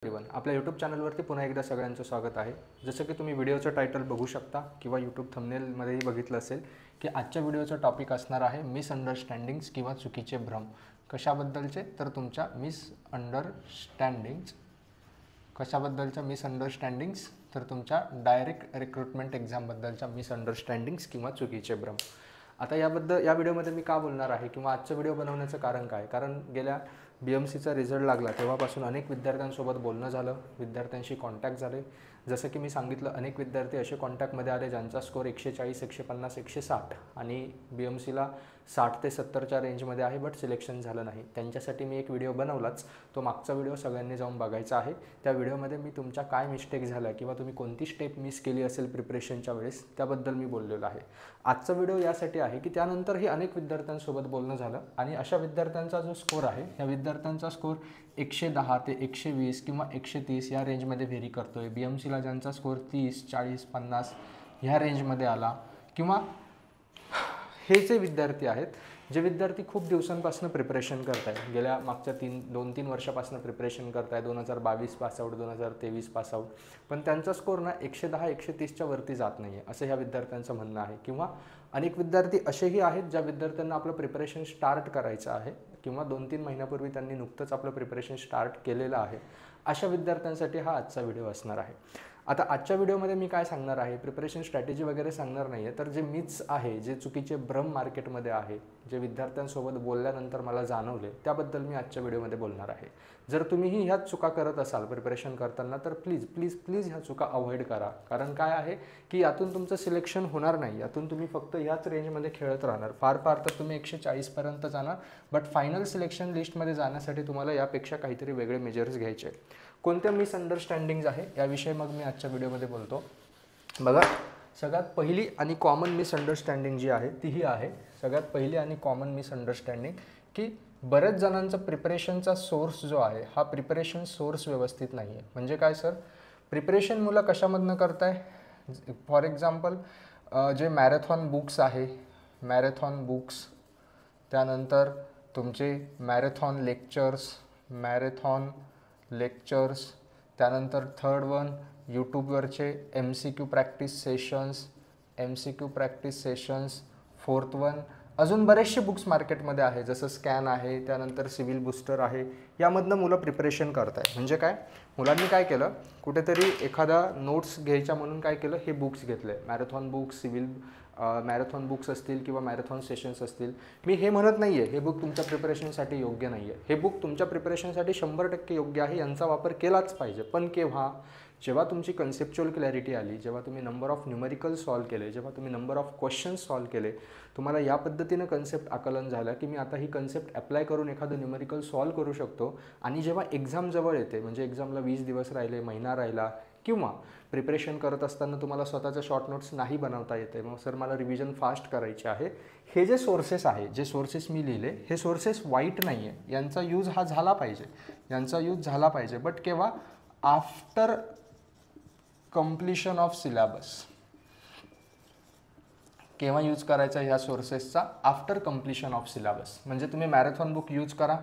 Everyone, आपल्या YouTube चॅनलवरती पुन्हा एकदा सगळ्यांचं स्वागत आहे। जसं की तुम्ही व्हिडिओचं टायटल बघू शकता किंवा यूट्यूब थंबनेलमध्येही बघितलं असेल की आजच्या व्हिडिओचा टॉपिक असणार आहे मिसअंडरस्टँडिंग्स किंवा चुकीचे भ्रम। कशाबद्दलचे? तर तुमच्या मिसअंडरस्टँडिंग्स तर तुमच्या डायरेक्ट रिक्रुटमेंट एक्झामबद्दलच्या मिसअंडरस्टँडिंग्स किंवा चुकीचे भ्रम। आता या व्हिडिओमध्ये मी का बोलणार आहे किंवा आजचा व्हिडिओ बनवण्याचं कारण काय? कारण गेल्या BMCचा रिझल्ट लागला तेव्हापासून अनेक विद्यार्थ्यांसोबत बोलणं झालं, विद्यार्थ्यांशी कॉन्टॅक्ट झाले। जसं की मी सांगितलं, अनेक विद्यार्थी असे कॉन्टॅक्टमध्ये आले ज्यांचा स्कोर 140, 150, 160 आणि BMCला 60 ते 70च्या रेंजमध्ये आहे, बट सिलेक्शन झालं नाही। त्यांच्यासाठी मी एक व्हिडिओ बनवलाच, तो मागचा व्हिडिओ सगळ्यांनी जाऊन बघायचा आहे। त्या व्हिडिओमध्ये मी तुमच्या काय मिस्टेक झाल्या किंवा तुम्ही कोणती स्टेप मिस केली असेल प्रिपरेशनच्या वेळेस त्याबद्दल मी बोललेलो आहे। आजचा व्हिडिओ यासाठी आहे की त्यानंतरही अनेक विद्यार्थ्यांसोबत बोलणं झालं आणि अशा विद्यार्थ्यांचा जो स्कोर आहे, या विद्यार्थ्यांचा स्कोर 110 ते 120 किंवा 130 या रेंजमध्ये व्हेरी करतोय। BMCला ज्यांचा स्कोर 30, 40, 50 ह्या रेंजमध्ये आला, किंवा हे जे विद्यार्थी आहेत, जे विद्यार्थी खूप दिवसांपासून प्रिपरेशन करत आहेत, गेल्या मागच्या 2-3 वर्षापासून प्रिपरेशन करत आहे, 2022 पासआउट, 2023 पासआउट, पण त्यांचा स्कोर ना 110-130च्या वरती जात नाही आहे, असं ह्या विद्यार्थ्यांचं म्हणणं आहे। किंवा अनेक विद्यार्थी असेही आहेत ज्या विद्यार्थ्यांना आपलं प्रिपरेशन स्टार्ट करायचं आहे किंवा 2-3 महिन्यापूर्वी त्यांनी नुकतंच आपलं प्रिपरेशन स्टार्ट केलेलं आहे। अशा विद्यार्थ्यांसाठी हा आजचा व्हिडिओ असणार आहे। आता आजच्या व्हिडिओमध्ये मी काय सांगणार आहे, प्रिपरेशन स्ट्रॅटेजी वगैरे सांगणार नाही आहे, तर जे मिथ्स आहे, जे चुकीचे भ्रम मार्केटमध्ये आहे, जे विद्यार्थ्यांसोबत बोलल्यानंतर मला जाणवले, त्याबद्दल मी आजच्या व्हिडिओमध्ये बोलणार आहे। जर तुम्हीही ह्याच चुका करत असाल प्रिपरेशन करताना, तर प्लीज ह्या चुका अवॉइड करा। कारण काय आहे की यातून तुमचं सिलेक्शन होणार नाही, यातून तुम्ही फक्त ह्याच रेंजमध्ये खेळत राहणार। फार तर तुम्ही 140पर्यंत जाणार, बट फायनल सिलेक्शन लिस्टमध्ये जाण्यासाठी तुम्हाला यापेक्षा काहीतरी वेगळे मेजर्स घ्यायचे। कोणत्या मिसअंडरस्टँडिंग्स आहे याविषयी मग मी आजच्या व्हिडिओमध्ये बोलतो। बघा, सगळ्यात पहिली आणि कॉमन मिसअंडरस्टँडिंग जी आहे ती ही आहे, सगळ्यात पहिली आणि कॉमन मिसअंडरस्टँडिंग की बऱ्याच जणांचा प्रिपरेशनचा सोर्स जो आहे, हा प्रिपरेशन सोर्स व्यवस्थित नाही आहे। म्हणजे काय सर, प्रिपरेशन मुलं कशामधनं करताय? फॉर एक्झाम्पल जे मॅरेथॉन बुक्स आहे, मॅरेथॉन बुक्स, त्यानंतर तुमचे मॅरेथॉन लेक्चर्स, त्यानंतर थर्ड वन यूट्यूबवरचे MCQ practice sessions, fourth one अजून बरेचसे बुक्स मार्केटमध्ये आहे, जसं स्कॅन आहे, त्यानंतर सिव्हिल बूस्टर आहे, यामधनं मुलं प्रिपरेशन करत आहे। म्हणजे काय, मुलांनी काय केलं, कुठेतरी एखादा नोट्स घ्यायच्या म्हणून काय केलं, हे बुक्स घेतले, मॅरेथॉन बुक्स, मॅरेथॉन बुक्स असतील किंवा मॅरेथॉन सेशन्स असतील। मी हे म्हणत नाही आहे हे बुक तुमच्या प्रिपरेशनसाठी योग्य नाही आहे, हे बुक तुमच्या प्रिपरेशनसाठी 100% योग्य आहे, यांचा वापर केलाच पाहिजे। पण केव्हा? जेव्हा तुमची कन्सेप्च्युअल क्लॅरिटी आली, जेव्हा तुम्ही नंबर ऑफ न्यूमेरिकल सॉल्व केले, जेव्हा तुम्ही नंबर ऑफ क्वेश्चन्स सॉल्व केले, तुम्हाला या पद्धतीनं कन्सेप्ट आकलन झालं की मी आता ही कन्सेप्ट अप्लाय करून एखादं न्यूमेरिकल सॉल्व करू शकतो। आणि जेव्हा एक्झाम जवळ येते, म्हणजे एक्झामला 20 दिवस राहिले, महिना राहिला, किंवा प्रिपरेशन करत असताना तुम्हाला स्वतःचं शॉर्ट नोट्स नाही बनवता येते, मग सर मला रिव्हिजन फास्ट करायचे आहे, हे जे सोर्सेस आहे, जे सोर्सेस मी लिहिले, हे सोर्सेस वाईट नाही आहे, यांचा यूज हा झाला पाहिजे, बट केव्हा? After completion of syllabus. केव्हा यूज करायचा ह्या सोर्सेसचा? After completion of syllabus. म्हणजे तुम्ही मॅरेथॉन बुक यूज करा,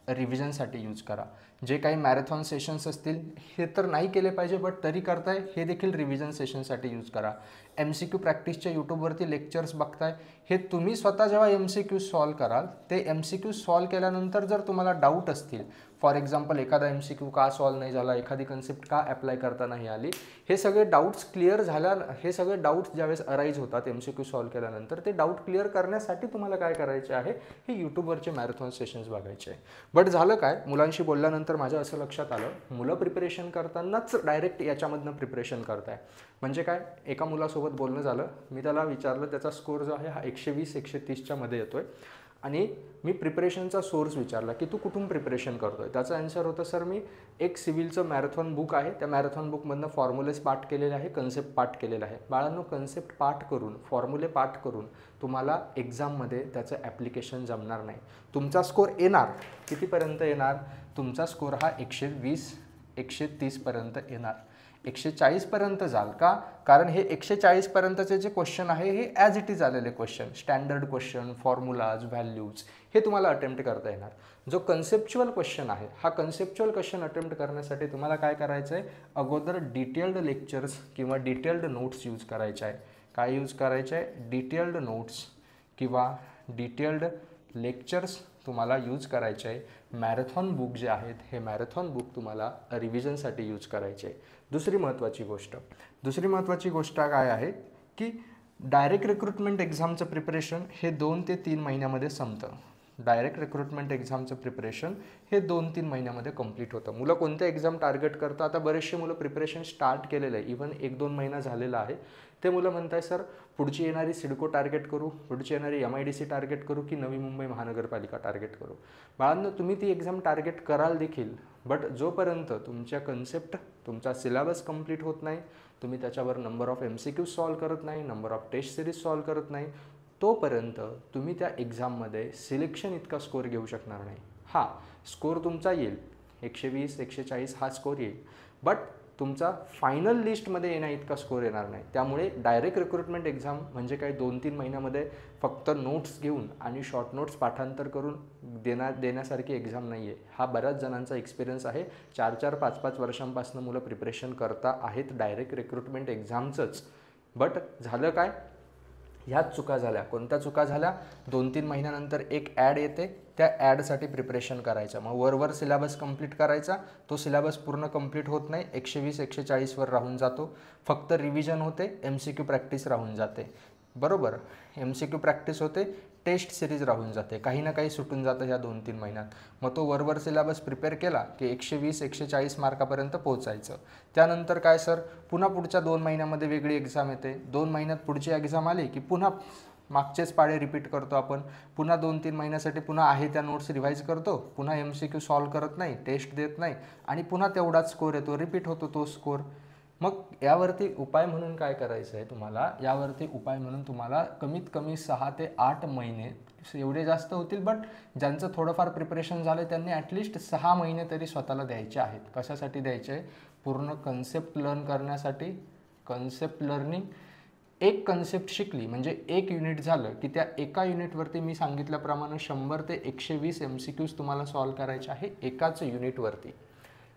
रिव्हिजनसाठी यूज करा। जे काही मॅरेथॉन सेशन्स असतील हे तर नाही केले पाहिजे, बट तरी करताय, हे देखील रिव्हिजन सेशनसाठी यूज करा। MCQ प्रॅक्टिसच्या यूट्यूबवरती लेक्चर्स बघताय, हे तुम्ही स्वतः जेव्हा MCQ सॉल्व कराल, ते MCQ सॉल्व केल्यानंतर जर तुम्हाला डाऊट असतील, फॉर एक्झाम्पल एखादा MCQ का सॉल्व नाही झाला, एखादी कन्सेप्ट का अप्लाय करता नाही आली, हे सगळे डाऊट्स क्लिअर झाल्या, हे सगळे डाऊट्स ज्यावेळेस अराईज होतात MCQ सॉल्व केल्यानंतर, ते डाऊट क्लिअर करण्यासाठी तुम्हाला काय करायचे आहे, हे यूट्यूबवरचे मॅरेथॉन सेशन्स बघायचे आहे। बट झालं काय, मुलांशी बोलल्यानंतर माझ्या असं लक्षात आलं, मुलं प्रिपरेशन करतानाच डायरेक्ट याच्यामधनं प्रिपरेशन करताय। म्हणजे काय, एका मुलासोबत बोलणं झालं, मी त्याला विचारलं, त्याचा स्कोर जो आहे हा 120-130च्या मध्ये येतोय, आणि मी प्रिपरेशनचा सोर्स विचारला की तू कुठून प्रिपरेशन करतोय? त्याचा आन्सर होतं, सर मी एक सिव्हिलचं मॅरेथॉन बुक आहे, त्या मॅरेथॉन बुकमधनं फॉर्म्युलेस पाठ केलेले आहे, कन्सेप्ट पाठ केलेला आहे। बाळांनो, कन्सेप्ट पाठ करून, फॉर्म्युले पाठ करून तुम्हाला एक्झाममध्ये त्याचं ॲप्लिकेशन जमणार नाही। तुमचा स्कोर येणार कितीपर्यंत येणार? तुमचा स्कोर हा 120-130पर्यंत येणार। 140 पर्यंत जाल का? कारण हे 140 पर्यंतचे जे क्वेश्चन आहे हे ॲज इट इज आलेले question, standard question, formulas, values हे तुम्हाला अटेम्प्ट करता येणार. जो कन्सेप्च्युअल क्वेश्चन आहे, हा कन्सेप्च्युअल क्वेश्चन अटेम्प्ट करण्यासाठी तुम्हाला काय करायचं आहे, अगोदर डिटेल्ड लेक्चर्स किंवा डिटेल्ड नोट्स यूज करायचे आहे. काय यूज करायचे आहे? डिटेल्ड नोट्स किंवा डिटेल्ड लेक्चर्स तुम्हाला यूज करायचे आहे. मॅरेथॉन बुक जे आहेत हे मॅरेथॉन बुक तुम्हाला रिव्हिजनसाठी यूज करायचे आहे. दुसरी महत्त्वाची गोष्ट काय आहे की डायरेक्ट रिक्रुटमेंट एक्झामचं प्रिपरेशन हे 2 ते 3 महिन्यामध्ये संपतं. डायरेक्ट रिक्रुटमेंट एक्झामचं प्रिपरेशन हे 2-3 महिन्यामध्ये कंप्लीट होतं. मुलं कोणत्या एक्झाम टार्गेट करतं? आता बरेचसे मुलं प्रिपरेशन स्टार्ट केलेलं आहे, इव्हन 1-2 महिना झालेला आहे. ते मुलं म्हणत आहे सर पुढची येणारी सिडको टार्गेट करू, पुढची येणारी MIDC टार्गेट करू की नवी मुंबई महानगरपालिका टार्गेट करू. बाळांनो, तुम्ही ती एक्झाम टार्गेट कराल देखील, बट जोपर्यंत तुमच्या कन्सेप्ट, तुमचा सिलेबस कंप्लीट होत नाही, तुम्ही त्याच्यावर नंबर ऑफ MCQ सॉल्व करत नाही, number of test series solve करत नाही, तोपर्यंत तुम्ही त्या एक्झाममध्ये सिलेक्शन इतका स्कोअर घेऊ शकणार नाही. हां, स्कोअर तुमचा येईल 120, 140 हा स्कोअर येईल, बट तुमचा फायनल लिस्टमध्ये येण्या इतका स्कोअर येणार नाही. त्यामुळे डायरेक्ट रिक्रुटमेंट एक्झाम म्हणजे काही 2-3 महिन्यामध्ये फक्त नोट्स घेऊन आणि शॉर्ट नोट्स पाठांतर करून देण्यासारखी एक्झाम नाही आहे. हा बऱ्याच जणांचा एक्सपिरियन्स आहे. 4-4, 5-5 वर्षांपासून मुलं प्रिपरेशन करता आहेत डायरेक्ट रिक्रुटमेंट एक्झामचंच. बट झालं काय? ह्याच चुका झाल्या. कोणत्या चुका झाल्या? 2-3 महिन्यानंतर एक ॲड येते, त्या ॲडसाठी प्रिपरेशन करायचं, मग वरवर सिलेबस कंप्लीट करायचा, तो सिलेबस पूर्ण कंप्लीट होत नाही, 120-140 वर राहून जातो, फक्त रिव्हिजन होते, MCQ प्रॅक्टिस राहून जाते. बरोबर, MCQ प्रॅक्टिस होते, टेस्ट सिरीज राहून जाते, काही ना काही सुटून जातं ह्या 2-3 महिन्यात. मग तो वरवर सिलेबस प्रिपेअर केला की 120-140 मार्कापर्यंत पोहोचायचं. त्यानंतर काय सर, पुन्हा पुढच्या 2 महिन्यामध्ये वेगळी एक्झाम येते, 2 महिन्यात पुढची एक्झाम आली की पुन्हा मागचेच पाढे रिपीट करतो आपण, पुन्हा 2-3 महिन्यासाठी पुन्हा आहे त्या नोट्स रिवाईज करतो, पुन्हा MCQ सॉल्व करत नाही, टेस्ट देत नाही आणि पुन्हा तेवढाच स्कोअर येतो, रिपीट होतो तो स्कोअर. मग यावरती उपाय म्हणून काय करायचं आहे तुम्हाला? यावरती उपाय म्हणून तुम्हाला कमीत कमी 6 ते 8 महिने, एवढे जास्त होतील बट ज्यांचं थोडंफार प्रिपरेशन झालं त्यांनी ॲटलिस्ट 6 महिने तरी स्वतःला द्यायचे आहेत. कशासाठी द्यायचे आहे? पूर्ण कन्सेप्ट लर्न करण्यासाठी. कन्सेप्ट लर्निंग, एक कन्सेप्ट शिकली म्हणजे एक युनिट झालं की त्या एका युनिटवरती मी सांगितल्याप्रमाणे 100 ते 120 MCQs तुम्हाला सॉल्व करायचे आहे एकाच युनिटवरती.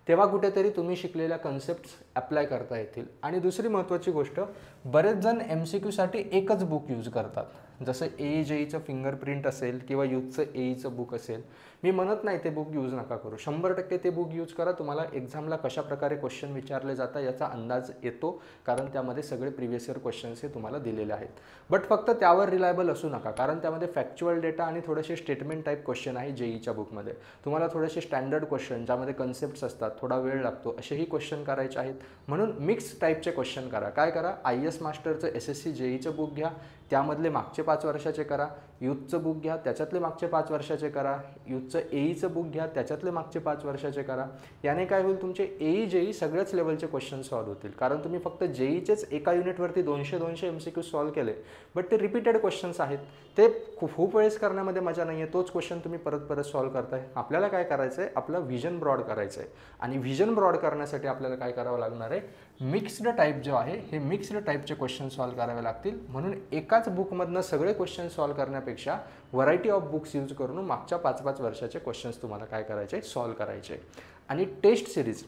तेव्हा कुठेतरी तुम्ही शिकलेल्या कन्सेप्ट्स अप्लाय करता येतील. आणि दुसरी महत्त्वाची गोष्ट, बरेच जण MCQसाठी एकच बुक यूज करतात, जसं AE-JEEचं फिंगरप्रिंट असेल किंवा यूथचं AEचं बुक असेल. मी म्हणत नाही ते बुक यूज नका करू, 100% ते बुक यूज करा. तुम्हाला एक्झामला कशा प्रकारे क्वेश्चन विचारले जातात याचा अंदाज येतो, कारण त्यामध्ये सगळे प्रिव्हियस इयर क्वेश्चन्स हे तुम्हाला दिलेले आहेत. बट फक्त त्यावर रिलायबल असू नका, कारण त्यामध्ये फॅक्च्युअल डेटा आणि थोडेसे स्टेटमेंट टाईप क्वेश्चन आहे JEEच्या बुकमध्ये. तुम्हाला थोडेसे स्टँडर्ड क्वेश्चन ज्यामध्ये कन्सेप्ट्स असतात, थोडा वेळ लागतो, असेही क्वेश्चन करायचे आहेत. म्हणून मिक्स टाईपचे क्वेश्चन करा. काय करा? IAS मास्टरचं SSC JEEचं बुक घ्या, त्यामधले मागचे 5 वर्षाचे करा. यूथचं बुक घ्या, त्याच्यातले मागचे 5 वर्षाचे करा. यूथचं AEचं बुक घ्या, त्याच्यातले मागचे 5 वर्षाचे करा. याने काय होईल? तुमचे AE-JEE सगळ्याच लेवलचे क्वेश्चन सॉल्व होतील, कारण तुम्ही फक्त JEEचेच एका युनिटवरती 200 MCQ सॉल्व केले, बट ते रिपीटेड क्वेश्चन्स आहेत, ते खूप वेळेस करण्यामध्ये मजा नाही आहे. तोच क्वेश्चन तुम्ही परत परत सॉल्व करताय. आपल्याला काय करायचं आहे? आपलं व्हिजन ब्रॉड करायचं आहे, आणि व्हिजन ब्रॉड करण्यासाठी आपल्याला काय करावं लागणार आहे? मिक्स्ड टाईप जो आहे हे मिक्स्ड टाईपचे क्वेश्चन सॉल्व करावे लागतील. म्हणून एकाच बुकमधनं सगळे क्वेश्चन सॉल्व करण्यापेक्षा व्हरायटी ऑफ बुक्स यूज करून मागच्या 5-5 वर्षाचे क्वेश्चन्स तुम्हाला काय करायचे? सॉल्व करायचे. आणि test series,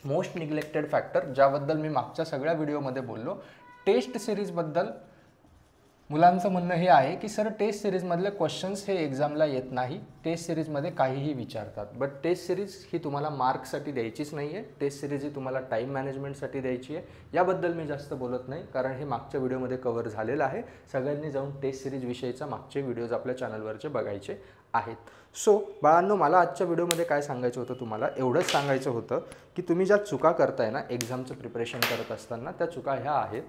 most neglected factor, ज्याबद्दल मी मागच्या सगळ्या व्हिडिओमध्ये बोललो. टेस्ट सिरीजबद्दल मुलांचं म्हणणं हे आहे की सर टेस्ट सिरीजमधले क्वेश्चन्स हे एक्झामला येत नाही, टेस्ट सिरीजमध्ये काहीही विचारतात. बट टेस्ट सिरीज ही तुम्हाला मार्क्ससाठी द्यायचीच नाही आहे, टेस्ट सिरीज ही तुम्हाला टाईम मॅनेजमेंटसाठी द्यायची आहे. याबद्दल मी जास्त बोलत नाही, कारण हे मागच्या व्हिडिओमध्ये कव्हर झालेलं आहे. सगळ्यांनी जाऊन टेस्ट सिरीज विषयीचा मागचे व्हिडिओज आपल्या चॅनलवरचे बघायचे आहेत. सो बाळांनो, मला आजच्या व्हिडिओमध्ये काय सांगायचं होतं तुम्हाला? एवढंच सांगायचं होतं की तुम्ही ज्या चुका करताय ना एक्झामचं प्रिपरेशन करत असताना, त्या चुका ह्या आहेत.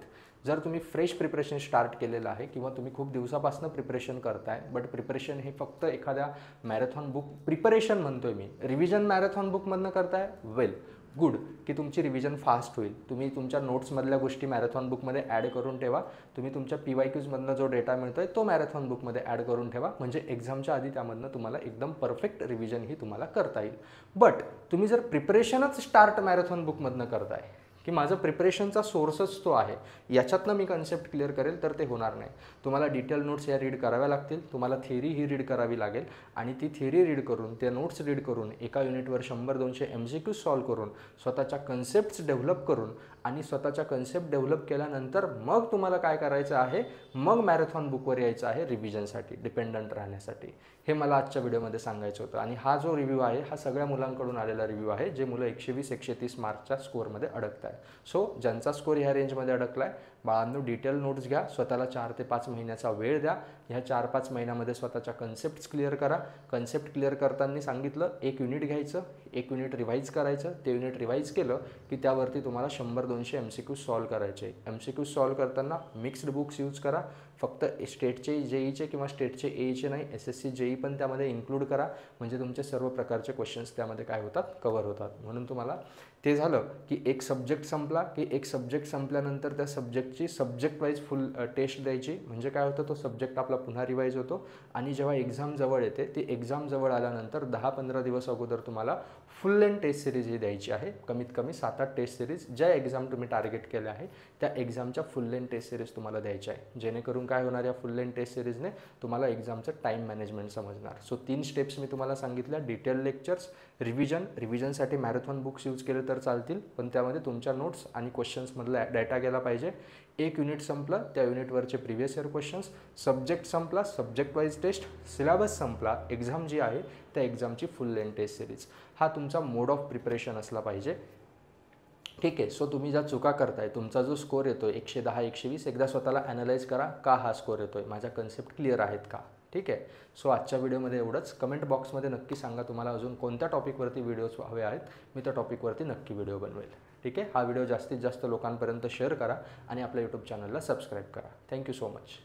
जर तुम्ही फ्रेश प्रिपरेशन स्टार्ट केलेलं आहे किंवा तुम्ही खूप दिवसापासून प्रिपरेशन करताय, बट प्रिपरेशन हे फक्त एखाद्या मॅरेथॉन बुक प्रिपरेशन म्हणतोय मी, रिव्हिजन मॅरेथॉन बुकमधनं करताय, वेल गुड, की तुमची रिव्हिजन फास्ट होईल. तुम्ही तुमच्या नोट्समधल्या गोष्टी मॅरेथॉन बुकमध्ये ॲड करून ठेवा. तुम्ही तुमच्या PYQजमधनं जो डेटा मिळतोय तो मॅरेथॉन बुकमध्ये ॲड करून ठेवा, म्हणजे एक्झामच्या आधी त्यामधनं तुम्हाला एकदम परफेक्ट रिव्हिजन ही तुम्हाला करता येईल. बट तुम्ही जर प्रिपरेशनच स्टार्ट मॅरेथॉन बुकमधनं करताय की माझं प्रिपरेशनचा सोर्सच तो आहे, याच्यातनं मी कन्सेप्ट क्लिअर करेल तर ते होणार नाही. तुम्हाला डिटेल नोट्स या रीड कराव्या लागतील, तुम्हाला थिअरी ही रीड करावी लागेल आणि ती थिअरी रीड करून, त्या नोट्स रीड करून, एका युनिटवर 100-200 MCQ सॉल्व्ह करून, स्वतःच्या कन्सेप्ट्स डेव्हलप करून आणि स्वतःच्या कन्सेप्ट डेव्हलप केल्यानंतर मग तुम्हाला काय करायचं आहे, मग मॅरेथॉन बुकवर यायचं आहे रिव्हिजनसाठी, डिपेंडंट राहण्यासाठी. हे मला आजच्या व्हिडिओमध्ये सांगायचं होतं. आणि हा जो रिव्ह्यू आहे हा सगळ्या मुलांकडून आलेला रिव्ह्यू आहे जे मुलं 120-130 मार्कच्या स्कोअरमध्ये अडकत आहे. सो ज्यांचा स्कोअर ह्या रेंजमध्ये अडकला आहे, बाळांनो डिटेल नोट्स घ्या, स्वतःला 4 ते 5 महिन्याचा वेळ द्या. ह्या 4-5 महिन्यामध्ये स्वतःच्या कन्सेप्ट्स क्लिअर करा. कन्सेप्ट क्लिअर करताना सांगितलं, एक युनिट घ्यायचं, एक युनिट रिवाईज करायचं. ते युनिट रिवाईज केलं की त्यावरती तुम्हाला 100-200 MCQ सॉल्व्ह करायचे. MCQ सॉल्व्ह करताना मिक्स्ड बुक्स यूज करा. फक्त स्टेटचे जेईचे किंवा स्टेटचे एईचे नाही, SSC जेई पण त्यामध्ये इन्क्लूड करा. म्हणजे तुमचे सर्व प्रकारचे क्वेश्चन्स त्यामध्ये काय होतात, कव्हर होतात. म्हणून तुम्हाला ते झालं की एक सब्जेक्ट संपला की एक सब्जेक्ट संपल्यानंतर त्या सब्जेक्टची सब्जेक्ट वाईज फुल टेस्ट द्यायची. म्हणजे काय होतं, तो सब्जेक्ट आपला पुन्हा रिवाईज होतो. आणि जेव्हा एक्झाम जवळ येते, ती एक्झाम जवळ आल्यानंतर 10-15 दिवस अगोदर तुम्हाला फुल लेंथ टेस्ट सिरीज ही द्यायची आहे. कमीत कमी 7-8 टेस्ट सिरीज ज्या एक्झाम तुम्ही टार्गेट केल्या आहे त्या एक्झामच्या फुल लेंथ टेस्ट सिरीज तुम्हाला द्यायच्या आहे. जेणेकरून काय होणार, या फुल लेंथ टेस्ट सिरीजने तुम्हाला एक्झामचं टाईम मॅनेजमेंट समजणार. सो 3 स्टेप्स मी तुम्हाला सांगितल्या, डिटेल लेक्चर्स, रिव्हिजनसाठी मॅरेथॉन बुक्स यूज केले तर चालतील, पण त्यामध्ये तुमच्या नोट्स आणि क्वेश्चन्समधला डाटा गेला पाहिजे. एक युनिट संपलं, त्या युनिटवरचे प्रिव्हियस इयर क्वेश्चन्स, सब्जेक्ट संपला, सब्जेक्ट वाईज टेस्ट, सिलेबस संपला, एक्झाम जी आहे त्या एक्झामची फुल लेंथ टेस्ट सिरीज. हा तुमचा मोड ऑफ प्रिपरेशन असला पाहिजे. ठीक आहे. सो तुम्ही ज्या चुका करताय, तुमचा जो स्कोअर येतो 110-120, एकदा स्वतःला ॲनालाइज करा, का हा स्कोअर येतोय, माझ्या कन्सेप्ट क्लिअर आहेत का. ठीक आहे. सो आजच्या व्हिडिओमध्ये एवढंच. कमेंट बॉक्समध्ये नक्की सांगा तुम्हाला अजून कोणत्या टॉपिकवरती व्हिडिओज हवे आहेत, मी त्या टॉपिकवरती नक्की व्हिडिओ बनवेल. ठीक आहे. हा व्हिडिओ जास्तीत जास्त लोकांपर्यंत शेअर करा आणि आपल्या यूट्यूब चॅनलला सबस्क्राईब करा. Thank you so much.